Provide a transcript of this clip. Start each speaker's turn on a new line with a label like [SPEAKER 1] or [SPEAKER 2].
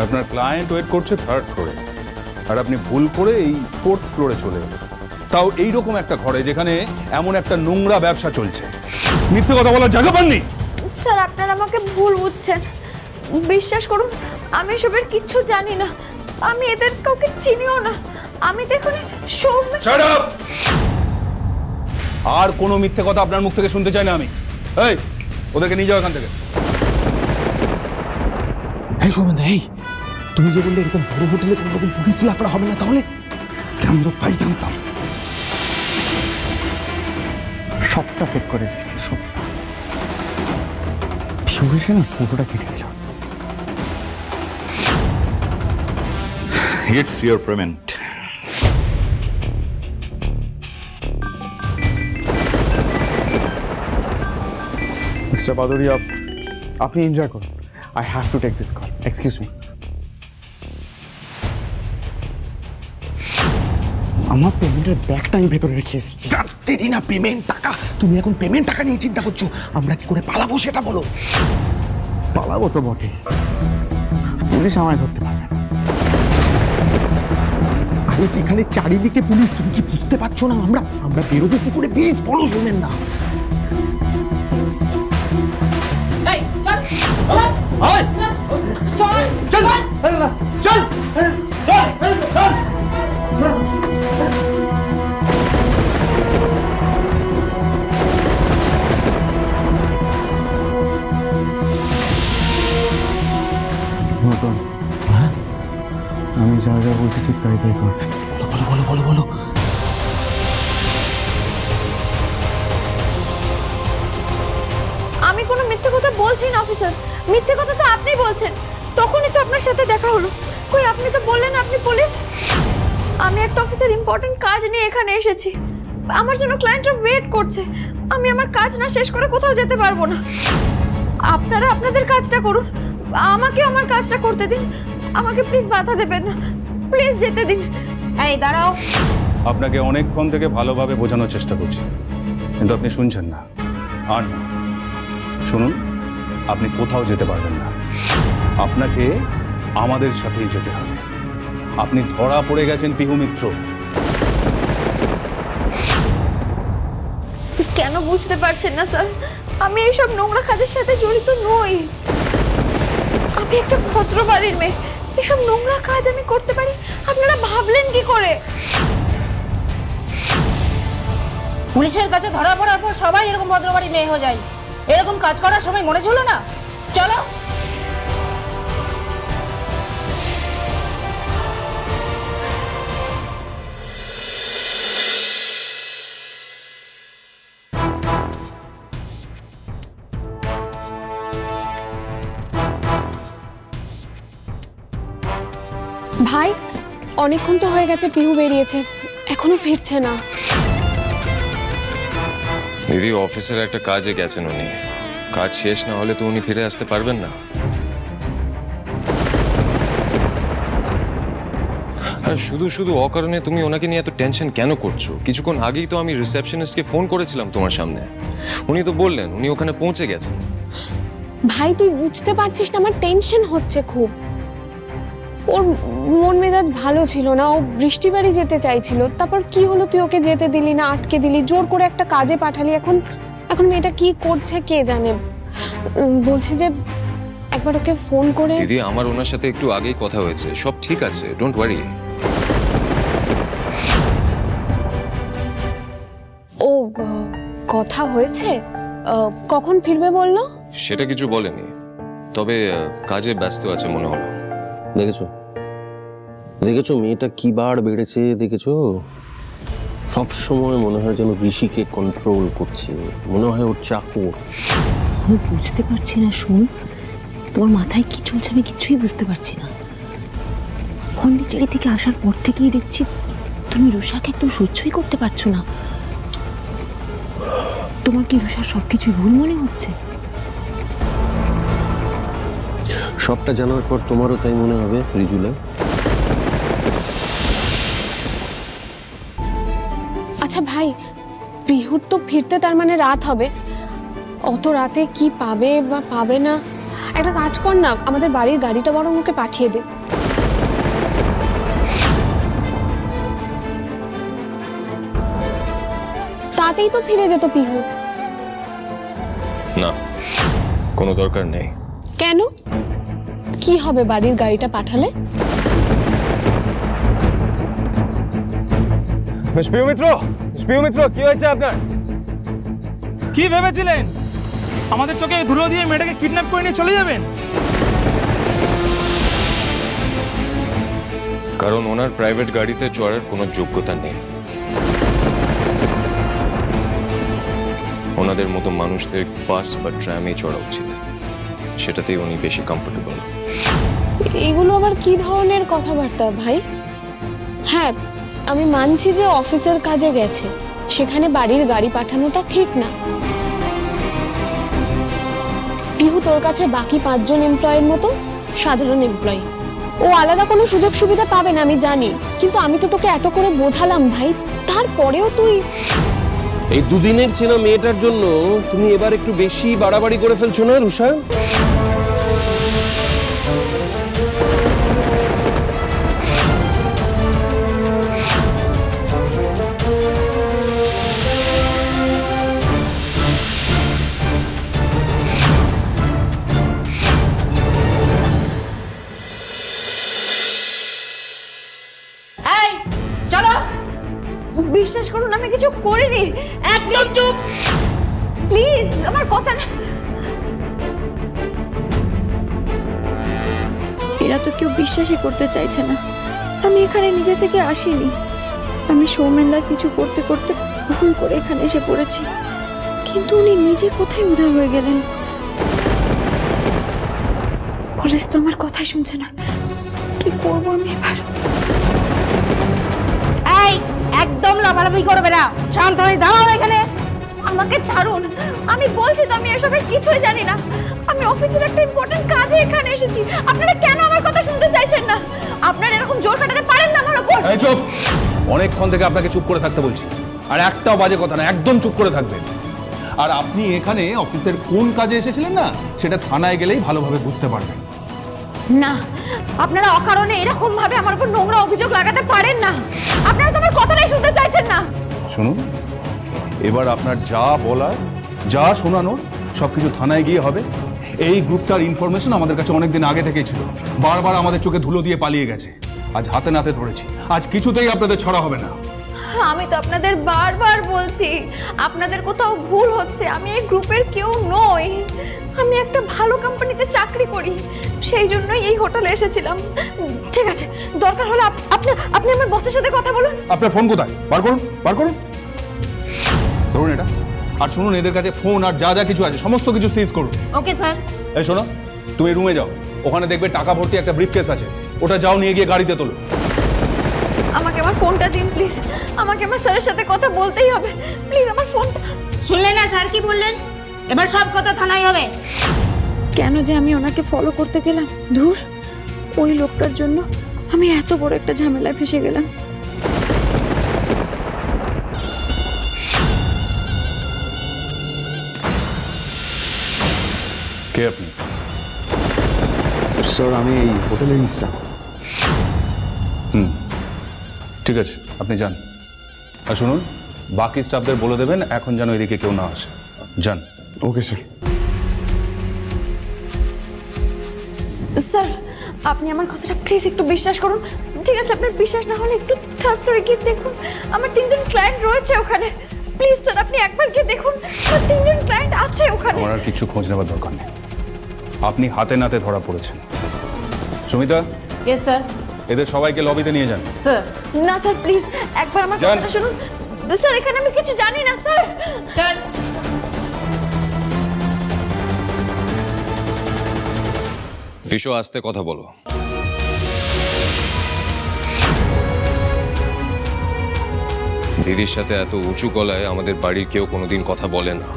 [SPEAKER 1] আপনার client wait করছে 3rd ফ্লোরে, আর আপনি ভুল করে এই 4th ফ্লোরে চলে এলেন, তাও এইরকম একটা ঘরে যেখানে এমন একটা নোংরা ব্যবসা চলছে। মিথ্যে কথা বলার জায়গা পাননি?
[SPEAKER 2] স্যার, আপনারা আমাকে ভুল বুঝছেন। বিশ্বাস করুন, আমি এসবের কিচ্ছু জানি না। আমি এদের কাউকে চিনিও না। আমি তো এখানে সৌম্য।
[SPEAKER 1] Shut up! আর কোনো মিথ্যে কথা আপনার মুখ থেকে শুনতে চাই না আমি। এই, ওদেরকে নিয়ে যাও এখান থেকে।
[SPEAKER 3] এই সৌমেন্দা, এই তুমি যে বললে এরকম বড় হোটেলে কোনো রকম পুলিশ লাফড়া হবে না, তাহলে আমি তো তাই জানতাম। সবটা সেট করে দিচ্ছি, সবটা। শিবসে না ফটোটা কেটে দিল।
[SPEAKER 1] It's your payment.
[SPEAKER 3] Mister Baduria, আপনি এনজয় করুন। I have to take this call. Excuse me. আমার পেমেন্টের ব্যাগটা আমি ভেতরে রেখে এসেছি। দেরি না, পেমেন্ট টাকা। তুমি এখন পেমেন্ট টাকা নিয়ে চিন্তা করছো, আমরা কি করে পালাবো সেটা বলো। পালাবো তো বটে, পুলিশ আমায় ধরতে পারবে না। আরে যেখানে চারিদিকে পুলিশ, তুমি কি বুঝতে পারছো না? আমরা বেরোবো কি করে? প্লিজ বলো সৌমেন্দা। আমি যা যা বলছি ঠিক তাই তাই করবে। বলো বলো বলো বলো।
[SPEAKER 2] আমি কোনো মিথ্যে কথা বলছি না অফিসার। মিথ্যে কথা তো আপনি বলছেন। তখনই তো আপনার সাথে দেখা হলো। কই, আপনি তো বললেন আপনি পুলিশ। আমি একটা অফিসের ইম্পর্টেন্ট কাজ নিয়ে এখানে এসেছি। আমার জন্য ক্লায়েন্টরা ওয়েট করছে। আমি আমার কাজ না শেষ করে কোথাও যেতে পারবো না। আপনারা আপনাদের কাজটা করুন, আমাকে আমার কাজটা করতে দিন। আমাকে প্লিজ বাধা দেবেন না, প্লিজ যেতে দিন।
[SPEAKER 4] এই দাঁড়াও।
[SPEAKER 1] আপনাকে অনেকক্ষণ থেকে ভালোভাবে বোঝানোর চেষ্টা করছি, কিন্তু আপনি শুনছেন না। আর না, শুনুন, আপনি কোথাও যেতে পারবেন না। আপনাকে আমাদের সাথেই যেতে হবে। আপনি ধরা পড়ে গেছেন পিহু মিত্র।
[SPEAKER 2] কেন বুঝতে পারছেন না স্যার? আমি এইসব নোংরা কাজের সাথে জড়িত নই। আমি একটা ভদ্র বাড়ির মেয়ে। এসব নোংরা কাজ আমি করতে পারি আপনারা ভাবলেন কি করে?
[SPEAKER 4] পুলিশের কাছে ধরা পড়ার পর সবাই এরকম ভদ্রবাড়ি মেয়ে হয়ে যায়। এরকম কাজ করার সময় মনে ছিল না? চলো।
[SPEAKER 5] ভাই, অনেকক্ষণ তো হয়ে গেছে পিহু বেরিয়েছে, এখনো ফিরছে না।
[SPEAKER 6] দিদি, অফিসের একটা কাজে গেছেন উনি। কাজ শেষ না হলে তো উনি ফিরে আসতে পারবেন না। আর শুধু শুধু অকারণে তুমি ওনাকে নিয়ে এত টেনশন কেন করছো? কিছুক্ষণ আগেই তো আমি রিসেপশনিস্টকে ফোন করেছিলাম তোমার সামনে। উনি তো বললেন উনি ওখানে পৌঁছে গেছেন।
[SPEAKER 5] ভাই, তুই বুঝতে পারছিস না, আমার টেনশন হচ্ছে খুব। ওর মন মেজাজ ভালো ছিল না, ও বৃষ্টি বাড়ি যেতে চাইছিল। তারপর কি হলো, তুই ওকে যেতে দিলি না, আটকে দিলি, জোর করে একটা কাজে পাঠালি। এখন মেয়েটা কি করছে কে জানে। বলছি যে একবার ওকে ফোন করে।
[SPEAKER 6] দিদি, আমার ওনার সাথে একটু আগেই কথা হয়েছে, সব ঠিক আছে, ডোন্ট ওয়ারি।
[SPEAKER 5] ও কথা হয়েছে? কখন ফিরবে বললো?
[SPEAKER 6] সেটা কিছু বলেনি, তবে কাজে ব্যস্ত আছে মনে হলো।
[SPEAKER 7] দেখেছো দেখেছো মেয়েটা কি বার বেড়েছে, দেখেছো? সব সময় মনে হয় যেন ঋষিকে কন্ট্রোল করছে, মনে হয় ওর চাকর।
[SPEAKER 8] আমি বুঝতে পারছি না শুন, তোমার মাথায় কি চলছে আমি কিছুই বুঝতে পারছি না। পন্ডিচেরি থেকে আসার পর থেকেই দেখছি তুমি রুষাকে একদম সহ্যই করতে পারছো না। তোমার কি রুষার সবকিছুই ভুল মনে হচ্ছে?
[SPEAKER 7] সবটা জানার পর তোমারও তাই মনে হবে রিজুলা?
[SPEAKER 5] আচ্ছা ভাই, পিহুর তো ফিরতে তার মানে রাত হবে। অত রাতে কি পাবে বা পাবে না। একটা কাজ কর না, আমাদের বাড়ির গাড়িটা বরং ওকে পাঠিয়ে দে। তাতেই তো ফিরে যেত পিহু।
[SPEAKER 6] না, কোনো দরকার নেই।
[SPEAKER 5] কেন? কি হবে বাড়ির গাড়িটা পাঠালে?
[SPEAKER 9] প্রিয় মিত্র কি হয়েছে আপনার? কি ভেবেছিলেন আমাদের চোখে ধুলো দিয়ে মেয়েটাকে কিডন্যাপ করে নিয়ে চলে যাবেন?
[SPEAKER 6] কারণ ওনার প্রাইভেট গাড়িতে চড়ার কোনো যোগ্যতা নেই। ওনাদের মতো মানুষদের বাস বা ট্রামে চড়া উচিত, সেটাতেই উনি বেশি কমফোর্টেবল।
[SPEAKER 5] এগুলো আবার কি ধরনের কথাবার্তা ভাই? হ্যাঁ, আমি মানছি যে অফিসের কাজে গেছে, সেখানে বাড়ির গাড়ি পাঠানোটা ঠিক না। পিহু তোর কাছে বাকি 5 জন এমপ্লয়ের মতো সাধারণ এমপ্লয়ি। ও আলাদা কোনো সুযোগ সুবিধা পাবে না আমি জানি, কিন্তু আমি তো তোকে এত করে বোঝালাম ভাই, তারপরেও তুই।
[SPEAKER 7] এই দুদিনের চেনা মেয়েটার জন্য তুমি এবার একটু বেশি বাড়াবাড়ি করে ফেলছো না রুষা?
[SPEAKER 4] এই চলো।
[SPEAKER 2] বিশ্বাস করুন আমি কিছু করিনি।
[SPEAKER 4] একদম চুপ।
[SPEAKER 2] প্লিজ আমার কথা না। এরা তো কেউ বিশ্বাসই করতে চাইছে না। আমি এখানে নিজে থেকে আসিনি। আমি সৌমেনদার কিছু করতে করতে ভুল করে এখানে এসে পড়েছি, কিন্তু উনি নিজে কোথায় উধাও হয়ে গেলেন। পুলিশ তো আমার কথাই শুনছে না। কি করবো আমি এবার?
[SPEAKER 4] এই একদম লাফালাফি করবে না, শান্ত হয়ে দাঁড়াও এখানে।
[SPEAKER 2] আমাকে ছাড়ুন, আমি বলছি তো আমি এসবের কিছুই জানি না। আমি অফিসের একটা ইম্পর্টেন্ট কাজে এখানে এসেছি। আপনারা কেন আমার কথা শুনতে চাইছেন না? আপনারা এরকম জোর কাটাতে পারেন না আমার উপর।
[SPEAKER 1] এই চুপ! অনেকক্ষণ থেকে আপনাকে চুপ করে থাকতে বলছি, আর একটাও বাজে কথা না, একদম চুপ করে থাকবেন। আর আপনি এখানে অফিসের কোন কাজে এসেছিলেন না, সেটা থানায় গেলেই ভালোভাবে বুঝতে পারবেন।
[SPEAKER 2] না, আপনারা অকারণে এরকম ভাবে আমার উপর নোংরা অভিযোগ লাগাতে পারেন না। আপনারা তো আমার কথাটাই শুনতে চাইছেন না।
[SPEAKER 1] শুনুন, এবার আপনার যা বলার, যা শোনানোর সবকিছু থানায় গিয়ে হবে। এই গ্রুপটার ইনফরমেশন আমাদের কাছে অনেকদিন আগে থেকেই ছিল, বারবার আমাদের চোখে ধুলো দিয়ে পালিয়ে গেছে। আজ হাতে নাতে ধরেছি, আজ কিছুতেই আপনাদের ছড়া হবে না।
[SPEAKER 2] আমি তো আপনাদের বারবার বলছি আপনাদের কোথাও ভুল হচ্ছে। আমি এই গ্রুপের কেউ নই। আমি একটা ভালো কোম্পানিতে চাকরি করি, সেই জন্যই এই হোটেলে এসেছিলাম। ঠিক আছে, দরকার হলে আপনি আপনি আমার বসের সাথে কথা বলুন।
[SPEAKER 1] আপনার ফোন কোথায়? বার করুন, বার করুন। ধরুন এটা। আর শুনুন, এদের কাছে ফোন আর যা যা কিছু আছে সমস্ত কিছু সিজ করুন।
[SPEAKER 4] Okay sir.
[SPEAKER 1] এই শোনো, তুমি রুমে যাও, ওখানে দেখবে টাকা ভর্তি একটা ব্রিফকেস আছে, ওটা যাও নিয়ে গিয়ে গাড়িতে তোলো।
[SPEAKER 2] আমাকে আমার ফোনটা দিন প্লিজ। আমাকে আমার স্যারের সাথে কথা বলতেই হবে। প্লিজ আমার ফোনটা।
[SPEAKER 4] শুনলেন না স্যার কি বললেন? এবার সব কথা থানায় হবে।
[SPEAKER 2] কেন যে আমি ওনাকে ফলো করতে গেলাম, ধুর, ওই লোকটার জন্য আমি এত বড় একটা ঝামেলায় ফেসে গেলাম।
[SPEAKER 1] কে আপনি?
[SPEAKER 3] স্যার আমি এই হোটেলের স্টাফ।
[SPEAKER 1] ঠিক আছে, আপনি যান। আর শুনুন, বাকি স্টাফদের বলে দেবেন এখন যেন এদিকে কেউ না আসে। যান।
[SPEAKER 3] Okay sir.
[SPEAKER 2] স্যার, আপনি আমার কথাটা প্লিজ একটু বিশ্বাস করুন। ঠিক আছে, আপনার বিশ্বাস না হলে একটু থার্ড ফ্লোরে গিয়ে দেখুন, আমার 3 জন ক্লায়েন্ট রয়েছে ওখানে। প্লিজ স্যার, আপনি একবার গিয়ে দেখুন, আমার 3 জন ক্লায়েন্ট আছে ওখানে।
[SPEAKER 1] আমার আর কিছু খোঁজ নেওয়ার দরকার নেই, আপনি হাতে নাতে ধরা পড়েছেন। Sumita,
[SPEAKER 4] yes sir.
[SPEAKER 1] এদের সবাইকে লবিতে নিয়ে যান।
[SPEAKER 4] স্যার।
[SPEAKER 2] না স্যার, প্লিজ একবার আমার
[SPEAKER 1] যান।
[SPEAKER 2] কথাটা শুনুন। স্যার, এখানে আমি কিছু জানি না স্যার।
[SPEAKER 4] স্যার।
[SPEAKER 6] বিশু, আস্তে কথা বলো। দিদির সাথে এত উঁচু গলায় আমাদের বাড়ির কেউ কোনোদিন কথা বলে না।